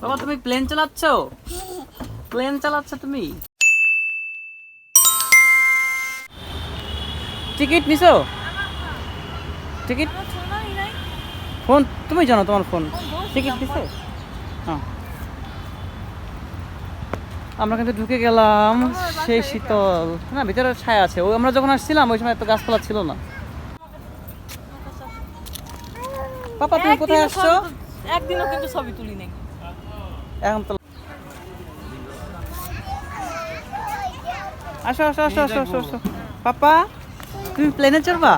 বাবা তুমি plane চালাচ্ছ? Plane চালাচ্ছ তুমি? টিকিট নিছো? টিকিট ফোন তুমি জানো তোমার ফোন টিকিট দিছে? হ্যাঁ আমরা কিন্তু ঢুকে গেলাম সেই শীতল না ভিতরে ছায়া আছে ওই আমরা যখন আসছিলাম ওই সময় এত গাছপালা ছিল না। পাপা তুমি কোথায় আসছো? একদিনও কিন্তু ছবি তুলি নাই এখন তো আসো আসো আসো আসো আসো আসো পাপা তুমি প্লেনে চড়বা?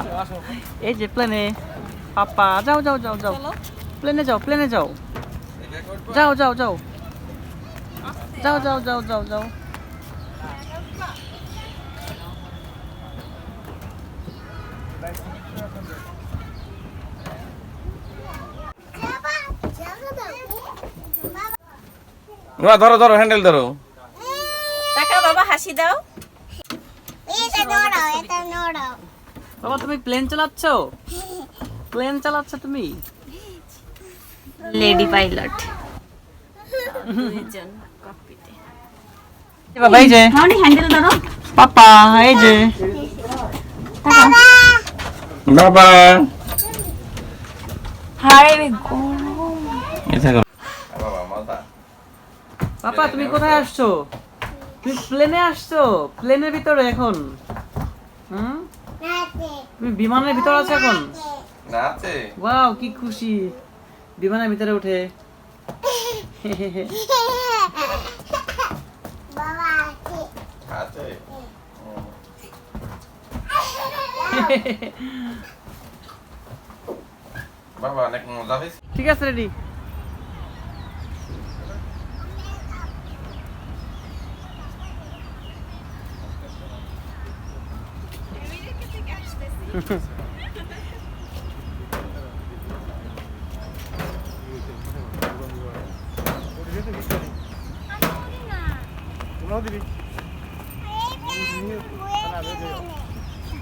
এই যে প্লেনে পাপা যাও যাও যাও যাও প্লেনে যাও প্লেনে যাও যাও যাও যাও যাও যাও যাও যাও যাও ধরো ধরো হ্যান্ডেল ধরো টাকা বাবা হাসি দাও বাবা তুমি প্লেন চালাচ্ছ? প্লেন চালাচ্ছ তুমি? লেডি পাইলট দুইজন ককপিটে বাবা এই যে হাউনি হ্যান্ডেল ধরো পাপা এই যে বাবা হায় রে গরম এটা করো বাবা মাথা পাপা তুমি কোথায় আসছো? তুমি প্লেনে আসছো? প্লেনের ভিতরে এখন তুমি বিমানের ভিতরে আছো এখন? না আছে ওয়াও কি খুশি বিমানের ভিতরে উঠে আছে বাবা অনেক মজা হয়েছে ঠিক আছে রেডি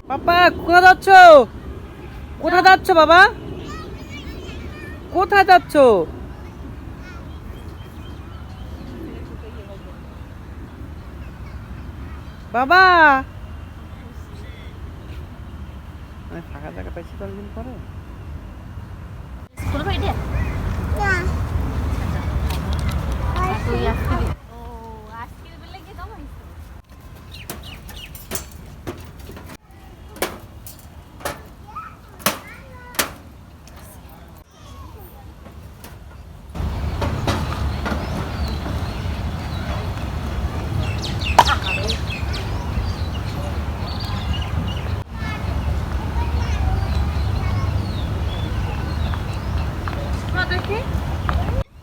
পাপা কোথায় যাচ্ছ? কোথায় যাচ্ছ বাবা? কোথায় যাচ্ছ? বাবা ফাঁকা জায়গা পাইছি তো অনেকদিন পরে কোনো ভাইডিয়া না তুই আজকে ও আজকে বলে কি দাও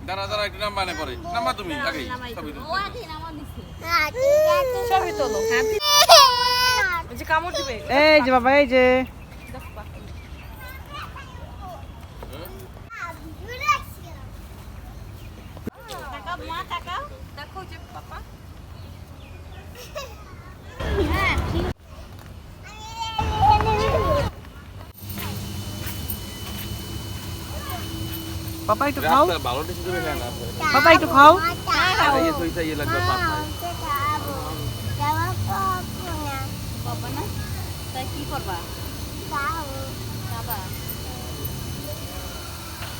দাঁড়া দাঁড়া একটু নাম্বার নে পরে নাম্বার তুমি আগে ছবি তুলো ও আগে নামা দিছে ছবি তোলো হ্যাঁ এই যে কামড় দিবে এই যে বাবা এই যে টাকা মা টাকা দেখো যে পাপা হ্যাঁ ঠিক পাপা একটু খাও ভালো টেস্ট করে খায় না পাপা একটু খাও এই সইসা ইয়ে লাগবে পাপ বাবা না তাই কি করবা বাবা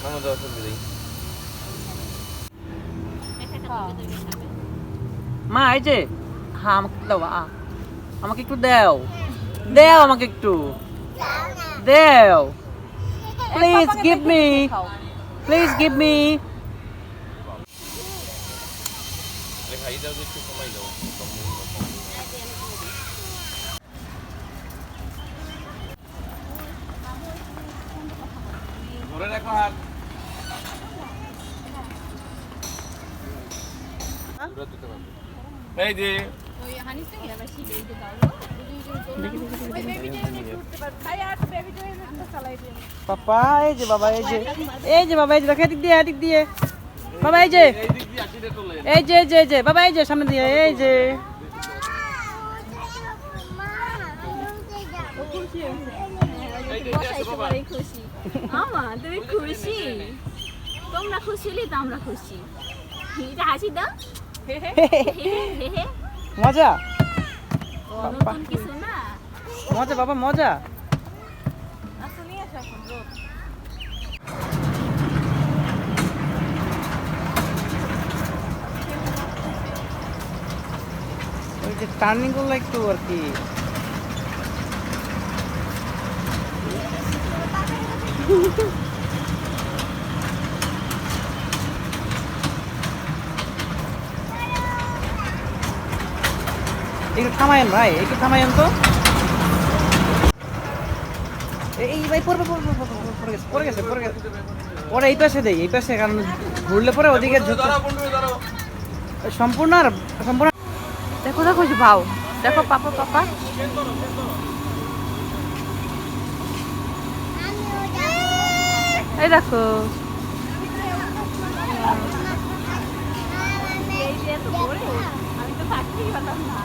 মামা দাও ছবি দেই মা এই যে হ্যাঁ আমাকে দাও আমাকে একটু দাও দাও আমাকে একটু দাও please give me please give me খাই দাও একটু কমাই দাও ধরে রাখো হাত এই যে ওই হানিস থেকে আবার শিখে দিতে দাও পাপা এই যে বাবা এই যে এই যে বাবা এই যে দেখো এদিক দিয়ে বাবা এই যে এই যে এই যে বাবা এই যে সামনে দিয়ে এই যে খুশি আমা তুমি খুশি তোমরা খুশি হলে তো আমরা খুশি এটা হাসি দাও হে হে হে হে মজা নতুন কিছু না মজা বাবা মজা আসো নিয়ে আসো এখন রোদ ওই যে টার্নিং গুলো একটু আর কি একটু থামায়েন ভাই একটু থামায়েন তো এই ভাই পড়বে পড়ে গেছে পরে এই পাশে দেই এই পাশে কারণ ঘুরলে পরে ওদিকে সম্পূর্ণ আর সম্পূর্ণ দেখো দেখো যে ভাও দেখো পাপা পাপা এই দেখো আমি তো থাকতেই পারলাম না